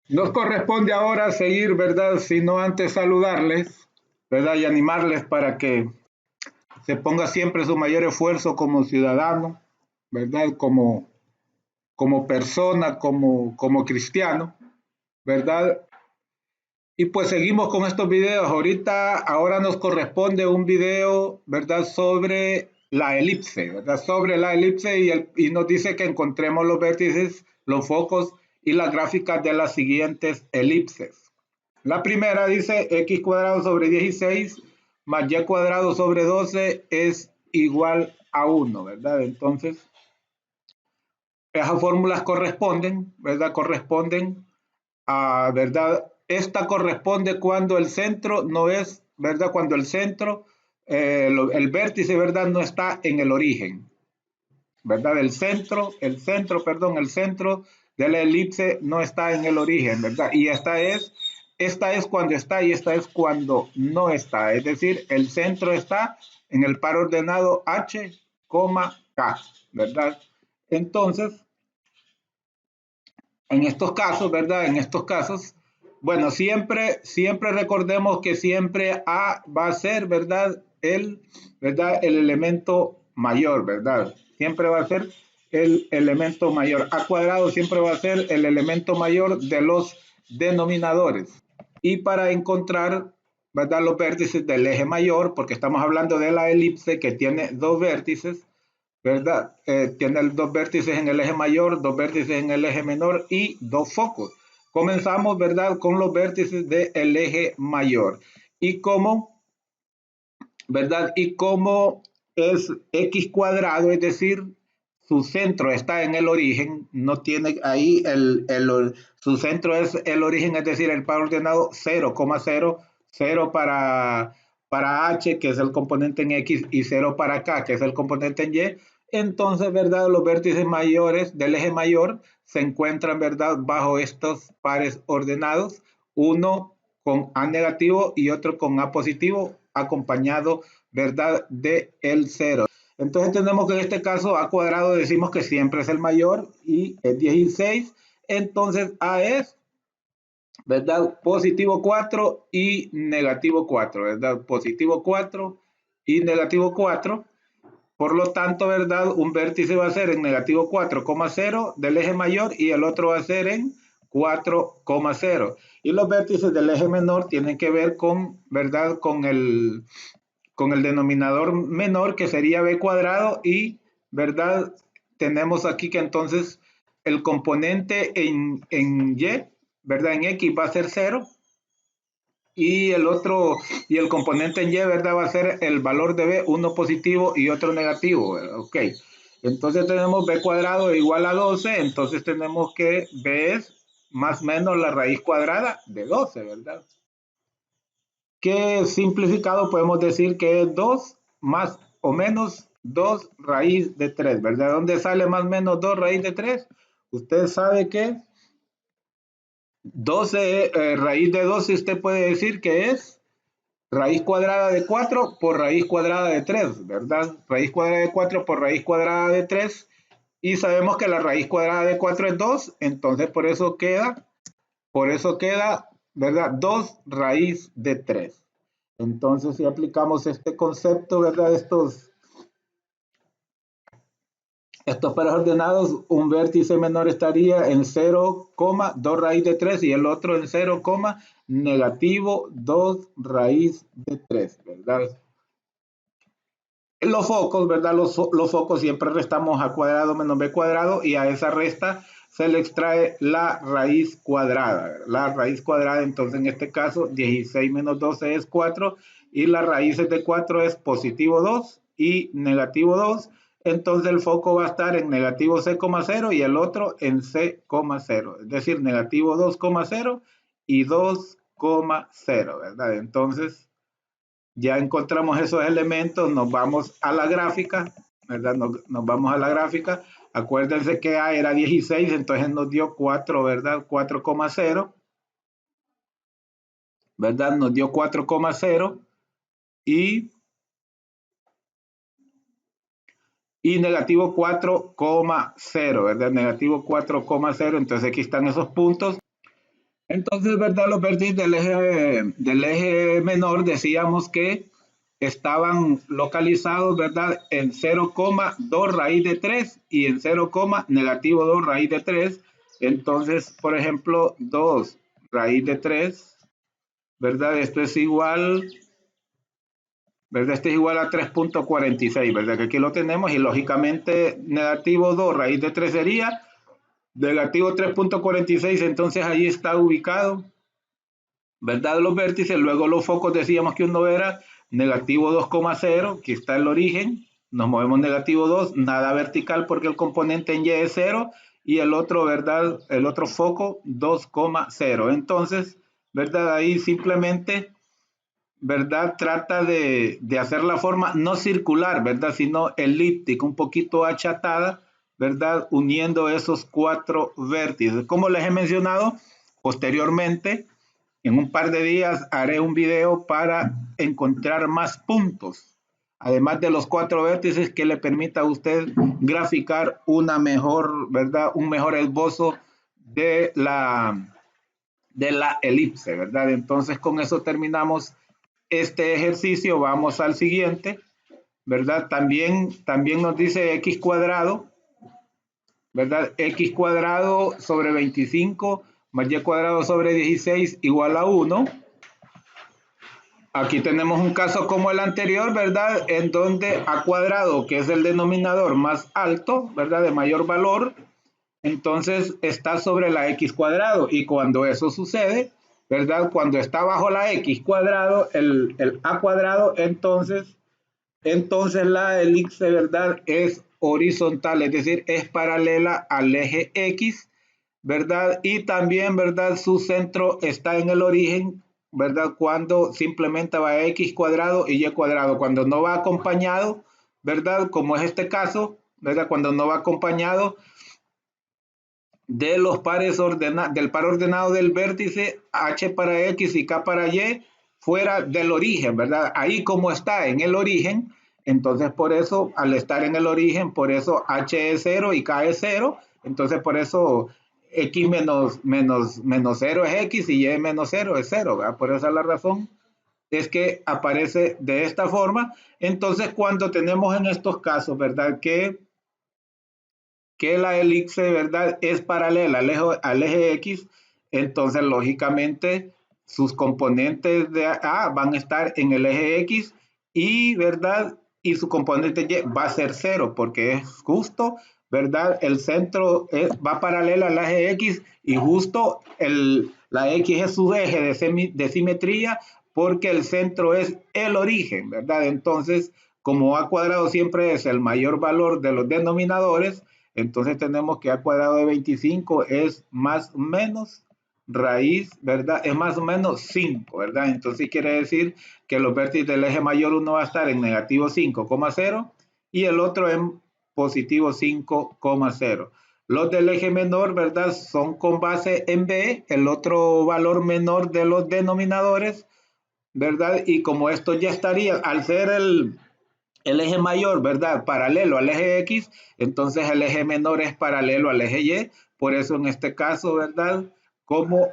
Nos corresponde ahora seguir, ¿verdad? Sino antes saludarles, ¿verdad? Y animarles para que se ponga siempre su mayor esfuerzo como ciudadano, ¿verdad? Como persona, como cristiano, ¿verdad? Y pues seguimos con estos videos. Ahora nos corresponde un video, ¿verdad? Sobre la elipse, ¿verdad? Sobre la elipse y nos dice que encontremos los vértices, los focos y las gráficas de las siguientes elipses. La primera dice x cuadrado sobre 16 más y cuadrado sobre 12 es igual a 1, ¿verdad? Entonces, esas fórmulas corresponden, ¿verdad? Corresponden ¿verdad? Esta corresponde cuando el centro no es, ¿verdad? Cuando el centro, el vértice, ¿verdad? No está en el origen, ¿verdad? El centro de la elipse no está en el origen, ¿verdad? Y esta es cuando está y esta es cuando no está. Es decir, el centro está en el par ordenado H, K, ¿verdad? Entonces, en estos casos, ¿verdad? En estos casos, bueno, siempre recordemos que siempre A va a ser, ¿verdad? El elemento mayor, ¿verdad? Siempre va a ser el elemento mayor. A cuadrado siempre va a ser el elemento mayor de los denominadores. Y para encontrar, ¿verdad? Los vértices del eje mayor, porque estamos hablando de la elipse que tiene dos vértices, ¿verdad? Tiene dos vértices en el eje mayor, dos vértices en el eje menor y dos focos. Comenzamos, ¿verdad? Con los vértices del eje mayor. Y cómo, ¿verdad? Y cómo es x cuadrado, es decir, su centro está en el origen, no tiene ahí su centro es el origen, es decir, el par ordenado 0,0, 0 para h, que es el componente en x, y 0 para k, que es el componente en y. Entonces, ¿verdad? Los vértices mayores del eje mayor se encuentran, ¿verdad? Bajo estos pares ordenados, uno con A negativo y otro con A positivo, acompañado, ¿verdad? De el cero. Entonces tenemos que en este caso A cuadrado decimos que siempre es el mayor y es 16. Entonces A es, ¿verdad? Positivo 4 y negativo 4, ¿verdad? Positivo 4 y negativo 4. Por lo tanto, ¿verdad? Un vértice va a ser en negativo 4,0 del eje mayor y el otro va a ser en 4,0. Y los vértices del eje menor tienen que ver con, ¿verdad? Con el denominador menor, que sería b cuadrado, y, ¿verdad? Tenemos aquí que entonces el componente en y, ¿verdad? En x va a ser 0, y el componente en y, ¿verdad? Va a ser el valor de b, uno positivo y otro negativo, ¿verdad? Ok. Entonces tenemos b cuadrado igual a 12, entonces tenemos que b es más o menos la raíz cuadrada de 12, ¿verdad? Que simplificado podemos decir que es 2 más o menos 2 raíz de 3, ¿verdad? ¿Dónde sale más o menos 2 raíz de 3? Usted sabe que 12, raíz de 12, usted puede decir que es raíz cuadrada de 4 por raíz cuadrada de 3, ¿verdad? Raíz cuadrada de 4 por raíz cuadrada de 3, y sabemos que la raíz cuadrada de 4 es 2, entonces por eso queda, ¿verdad? 2 raíz de 3. Entonces, si aplicamos este concepto, ¿verdad? Estos pares ordenados, un vértice menor estaría en 0,2 raíz de 3 y el otro en 0, negativo 2 raíz de 3, ¿verdad? Los focos, ¿verdad? Los focos siempre restamos a cuadrado menos b cuadrado y a esa resta se le extrae la raíz cuadrada. La raíz cuadrada, entonces en este caso, 16 menos 12 es 4 y la raíz de 4 es positivo 2 y negativo 2. Entonces el foco va a estar en negativo c,0 y el otro en c,0. Es decir, negativo 2,0 y 2,0, ¿verdad? Entonces ya encontramos esos elementos, nos vamos a la gráfica, ¿verdad? Nos vamos a la gráfica. Acuérdense que A era 16, entonces nos dio 4, ¿verdad? 4,0, ¿verdad? Nos dio 4,0 y, y negativo 4,0, ¿verdad? Negativo 4,0, entonces aquí están esos puntos. Entonces, ¿verdad? Los vértices del eje menor decíamos que estaban localizados, ¿verdad? En 0,2 raíz de 3 y en 0, negativo 2 raíz de 3. Entonces, por ejemplo, 2 raíz de 3, ¿verdad? Esto es igual, ¿verdad? Esto es igual a 3,46, ¿verdad? Que aquí lo tenemos y lógicamente negativo 2 raíz de 3 sería negativo 3,46. Entonces ahí está ubicado, ¿verdad? Los vértices, luego los focos decíamos que uno era negativo 2,0, que está el origen, nos movemos negativo 2, nada vertical porque el componente en Y es 0, y el otro, ¿verdad? El otro foco 2,0. Entonces, ¿verdad? Ahí simplemente, ¿verdad? Trata de hacer la forma no circular, ¿verdad? Sino elíptica, un poquito achatada, ¿verdad? Uniendo esos cuatro vértices. Como les he mencionado posteriormente, en un par de días haré un video para encontrar más puntos, además de los cuatro vértices, que le permita a usted graficar una mejor, ¿verdad? Un mejor esbozo de la elipse, ¿verdad? Entonces con eso terminamos este ejercicio. Vamos al siguiente, ¿verdad? También nos dice x cuadrado, ¿verdad? X cuadrado sobre 25 más y cuadrado sobre 16 igual a 1. Aquí tenemos un caso como el anterior, ¿verdad? En donde a cuadrado, que es el denominador más alto, ¿verdad? De mayor valor, entonces está sobre la x cuadrado. Y cuando eso sucede, ¿verdad? Cuando está bajo la x cuadrado, el a cuadrado, entonces la elipse, ¿verdad? Es horizontal, es decir, es paralela al eje x, ¿verdad? Y también, ¿verdad? Su centro está en el origen, ¿verdad? Cuando simplemente va a x cuadrado y y cuadrado. Cuando no va acompañado, ¿verdad? Como es este caso, ¿verdad? Cuando no va acompañado de los pares del par ordenado del vértice h para x y k para y fuera del origen, ¿verdad? Ahí como está en el origen, entonces por eso, al estar en el origen, por eso h es 0 y k es 0, entonces por eso x menos 0 es x y y menos 0 es 0, ¿verdad? Por esa es la razón, es que aparece de esta forma. Entonces cuando tenemos en estos casos, ¿verdad? Que la elipse, ¿verdad? Es paralela al eje X, entonces lógicamente sus componentes de A van a estar en el eje X y, ¿verdad? Y su componente Y va a ser 0 porque es justo, ¿verdad? El centro va paralela al eje X y justo la X es su eje de simetría porque el centro es el origen, ¿verdad? Entonces, como A cuadrado siempre es el mayor valor de los denominadores, entonces tenemos que a cuadrado de 25 es más o menos raíz, ¿verdad? Es más o menos 5, ¿verdad? Entonces quiere decir que los vértices del eje mayor uno va a estar en negativo 5,0 y el otro en positivo 5,0. Los del eje menor, ¿verdad? Son con base en B, el otro valor menor de los denominadores, ¿verdad? Y como esto ya estaría, al ser el eje mayor, ¿verdad? Paralelo al eje X, entonces el eje menor es paralelo al eje Y, por eso en este caso, ¿verdad? Como,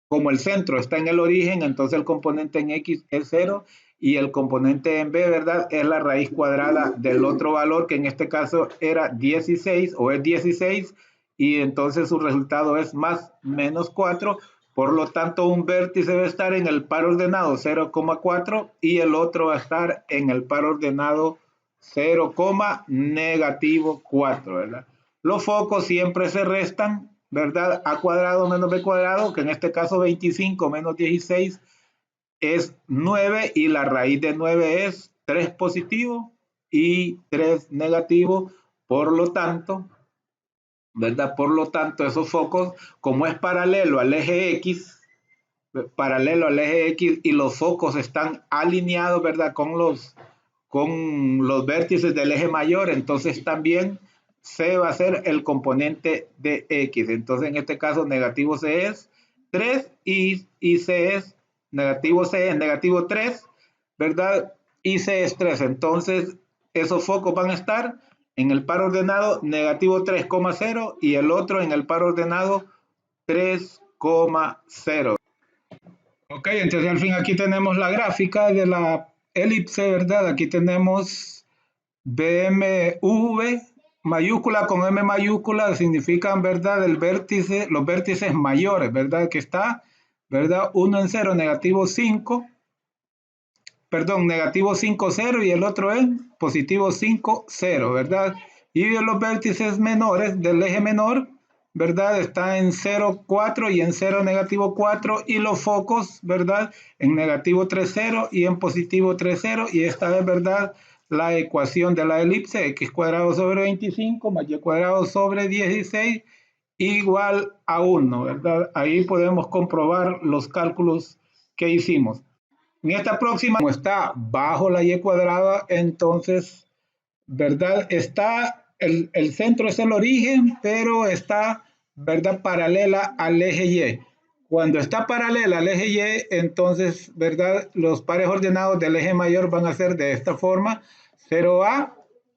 como el centro está en el origen, entonces el componente en X es 0 y el componente en B, ¿verdad? Es la raíz cuadrada del otro valor, que en este caso era 16 o es 16, y entonces su resultado es más menos 4. Por lo tanto, un vértice debe estar en el par ordenado 0,4 y el otro va a estar en el par ordenado 0, negativo 4, ¿verdad? Los focos siempre se restan, ¿verdad? A cuadrado menos b cuadrado, que en este caso 25 menos 16 es 9 y la raíz de 9 es 3 positivo y 3 negativo. Por lo tanto, ¿verdad? Por lo tanto, esos focos, como es paralelo al eje X y los focos están alineados, ¿verdad? Con los vértices del eje mayor, entonces también C va a ser el componente de X. Entonces en este caso negativo C es 3 y C es negativo 3, ¿verdad? Y C es 3. Entonces esos focos van a estar en el par ordenado negativo 3,0 y el otro en el par ordenado 3,0. 3,0. Ok, entonces al fin aquí tenemos la gráfica de la elipse, ¿verdad? Aquí tenemos BMV mayúscula con M mayúscula significan, ¿verdad? El vértice, los vértices mayores, ¿verdad? Que está, ¿verdad? Uno en 0, negativo 5, perdón, negativo 5, 0 y el otro es positivo 5, 0, ¿verdad? Y los vértices menores del eje menor, ¿verdad? Está en 0, 4 y en 0, negativo 4 y los focos, ¿verdad? En negativo 3, 0 y en positivo 3, 0 y esta es, ¿verdad? La ecuación de la elipse, x cuadrado sobre 25 más y cuadrado sobre 16 igual a 1, ¿verdad? Ahí podemos comprobar los cálculos que hicimos. En esta próxima, como está bajo la y cuadrada, entonces, ¿verdad? Está, el centro es el origen, pero está, ¿verdad? Paralela al eje Y. Cuando está paralela al eje Y, entonces, ¿verdad? Los pares ordenados del eje mayor van a ser de esta forma, 0A,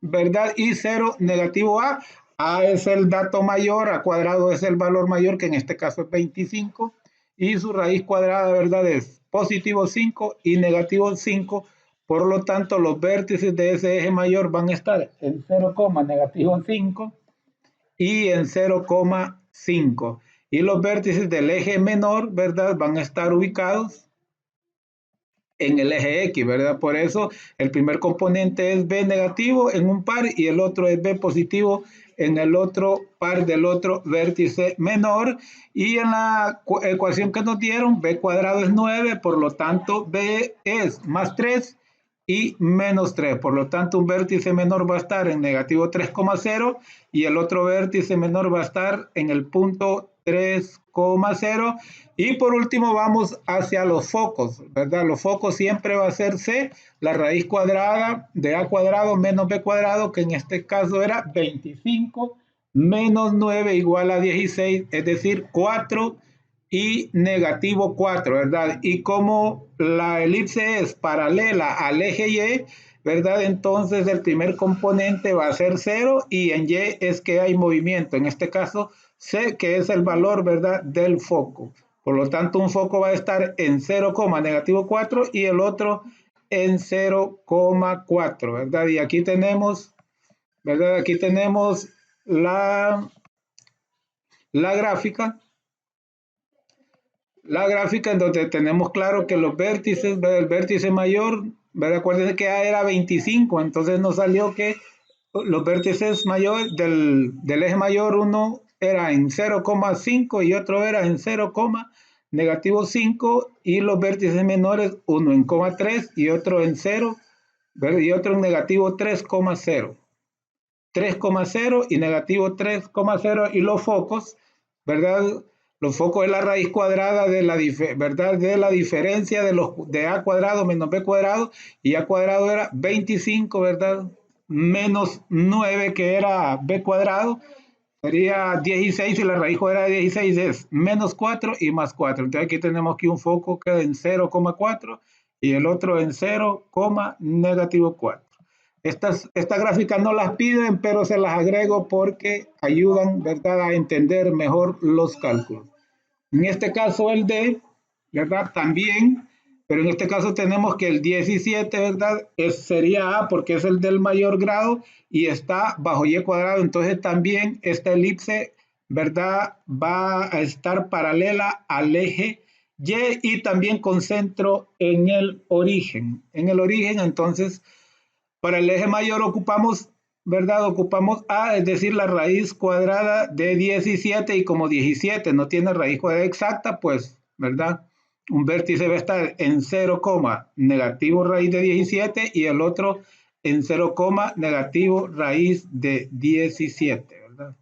¿verdad? Y 0, negativo A. A es el dato mayor, A cuadrado es el valor mayor, que en este caso es 25, y su raíz cuadrada, ¿verdad? Es positivo 5 y negativo 5. Por lo tanto, los vértices de ese eje mayor van a estar en 0, negativo 5 y en 0,5. Y los vértices del eje menor, ¿verdad? Van a estar ubicados en el eje X, ¿verdad? Por eso el primer componente es B negativo en un par y el otro es B positivo en el otro par del otro vértice menor. Y en la ecuación que nos dieron, B cuadrado es 9, por lo tanto B es más 3 y menos 3. Por lo tanto, un vértice menor va a estar en negativo 3,0 y el otro vértice menor va a estar en el punto 3,0. Y por último vamos hacia los focos, ¿verdad? Los focos siempre va a ser C, la raíz cuadrada de A cuadrado menos B cuadrado, que en este caso era 25 menos 9 igual a 16, es decir, 4 y negativo 4, ¿verdad? Y como la elipse es paralela al eje Y, ¿verdad? Entonces el primer componente va a ser 0 y en Y es que hay movimiento, en este caso C, que es el valor, ¿verdad? Del foco. Por lo tanto, un foco va a estar en 0, negativo 4 y el otro en 0,4, ¿verdad? Y aquí tenemos, ¿verdad? Aquí tenemos la gráfica. La gráfica en donde tenemos claro que los vértices, ¿verdad? El vértice mayor, ¿verdad? Acuérdense que A era 25, entonces nos salió que los vértices mayor del eje mayor, uno era en 0,5 y otro era en 0, negativo 5 y los vértices menores, uno en 3 y otro en 0, ¿verdad? Y otro en negativo 3,0. 3,0 y negativo 3,0 y los focos, ¿verdad? Los focos es la raíz cuadrada de la, ¿verdad? De la diferencia de A cuadrado menos B cuadrado y A cuadrado era 25, ¿verdad? Menos 9 que era B cuadrado, sería 16 y la raíz cuadrada de 16 es menos 4 y más 4. Entonces aquí tenemos que un foco queda en 0,4 y el otro en 0, negativo 4. Estas gráficas no las piden, pero se las agrego porque ayudan, ¿verdad?, a entender mejor los cálculos. En este caso el D, ¿verdad? También, pero en este caso tenemos que el 17, ¿verdad? Sería A porque es el del mayor grado y está bajo Y cuadrado, entonces también esta elipse, ¿verdad? Va a estar paralela al eje Y también con centro en el origen. En el origen, entonces, para el eje mayor ocupamos, ¿verdad? Ocupamos A, es decir, la raíz cuadrada de 17 y como 17 no tiene raíz cuadrada exacta, pues, ¿verdad? Un vértice va a estar en 0, negativo raíz de 17 y el otro en 0, negativo raíz de 17, ¿verdad?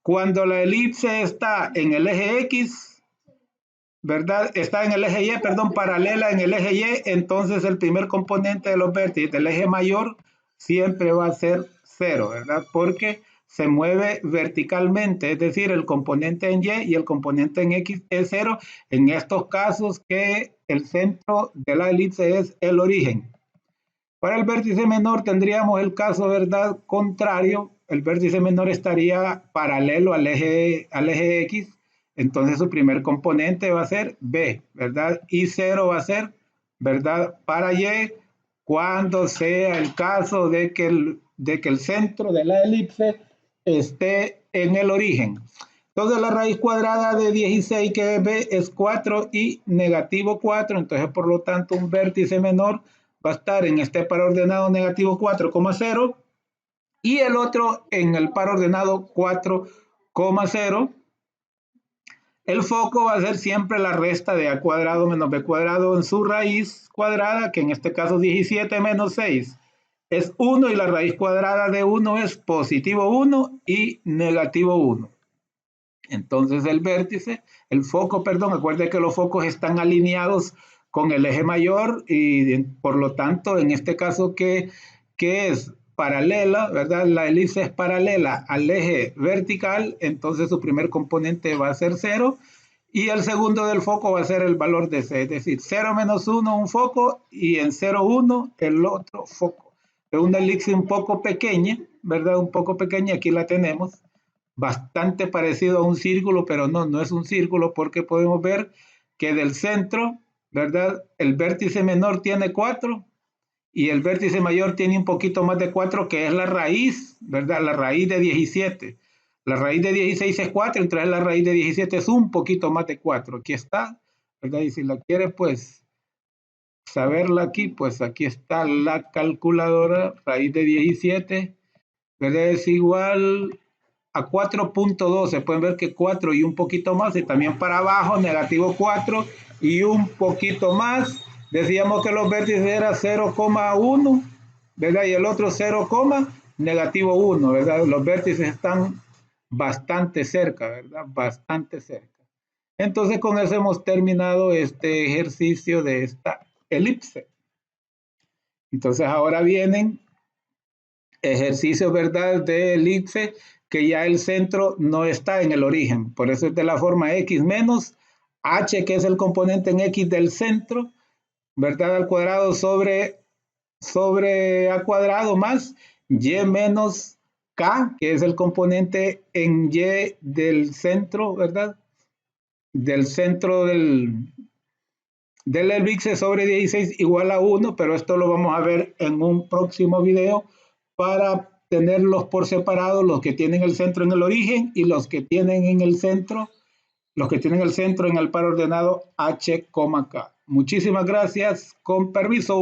Cuando la elipse está en el eje X, ¿verdad? Está en el eje Y, perdón, paralela en el eje Y, entonces el primer componente de los vértices del eje mayor siempre va a ser 0, ¿verdad? Porque se mueve verticalmente, es decir, el componente en Y y el componente en X es 0, en estos casos que el centro de la elipse es el origen. Para el vértice menor tendríamos el caso, ¿verdad?, contrario. El vértice menor estaría paralelo al eje X, entonces su primer componente va a ser B, ¿verdad? Y 0 va a ser, ¿verdad? Para Y, cuando sea el caso de que el centro de la elipse esté en el origen. Entonces la raíz cuadrada de 16, que es B, es 4 y negativo 4. Entonces, por lo tanto, un vértice menor va a estar en este par ordenado negativo 4,0 y el otro en el par ordenado 4,0. El foco va a ser siempre la resta de a cuadrado menos b cuadrado en su raíz cuadrada, que en este caso 17 menos 6 es 1 y la raíz cuadrada de 1 es positivo 1 y negativo 1. Entonces el vértice, el foco, perdón, acuérdense que los focos están alineados con el eje mayor y por lo tanto en este caso que es paralela, ¿verdad? La elipse es paralela al eje vertical, entonces su primer componente va a ser 0 y el segundo del foco va a ser el valor de C, es decir, 0 menos 1 un foco y en 0, 1 el otro foco. Es una elipse un poco pequeña, ¿verdad? Un poco pequeña, aquí la tenemos, bastante parecido a un círculo, pero no es un círculo porque podemos ver que del centro, ¿verdad? El vértice menor tiene 4 y el vértice mayor tiene un poquito más de 4, que es la raíz, ¿verdad? La raíz de 17. La raíz de 16 es 4, entonces la raíz de 17 es un poquito más de 4. Aquí está, ¿verdad? Y si la quiere, pues, saberla aquí, pues aquí está la calculadora, raíz de 17, ¿verdad? Es igual a 4,12. Pueden ver que 4 y un poquito más, y también para abajo, negativo 4 y un poquito más. Decíamos que los vértices eran 0,1, ¿verdad? Y el otro 0, negativo 1, ¿verdad? Los vértices están bastante cerca, ¿verdad? Bastante cerca. Entonces, con eso hemos terminado este ejercicio de esta elipse. Entonces, ahora vienen ejercicios, ¿verdad? De elipse, que ya el centro no está en el origen. Por eso es de la forma x menos h, que es el componente en x del centro, ¿verdad? Al cuadrado sobre a cuadrado más y menos k, que es el componente en y del centro, ¿verdad? Del centro del elipse sobre 16 igual a 1, pero esto lo vamos a ver en un próximo video para tenerlos por separado, los que tienen el centro en el origen y los que tienen en el centro, en el par ordenado h, k. Muchísimas gracias, con permiso.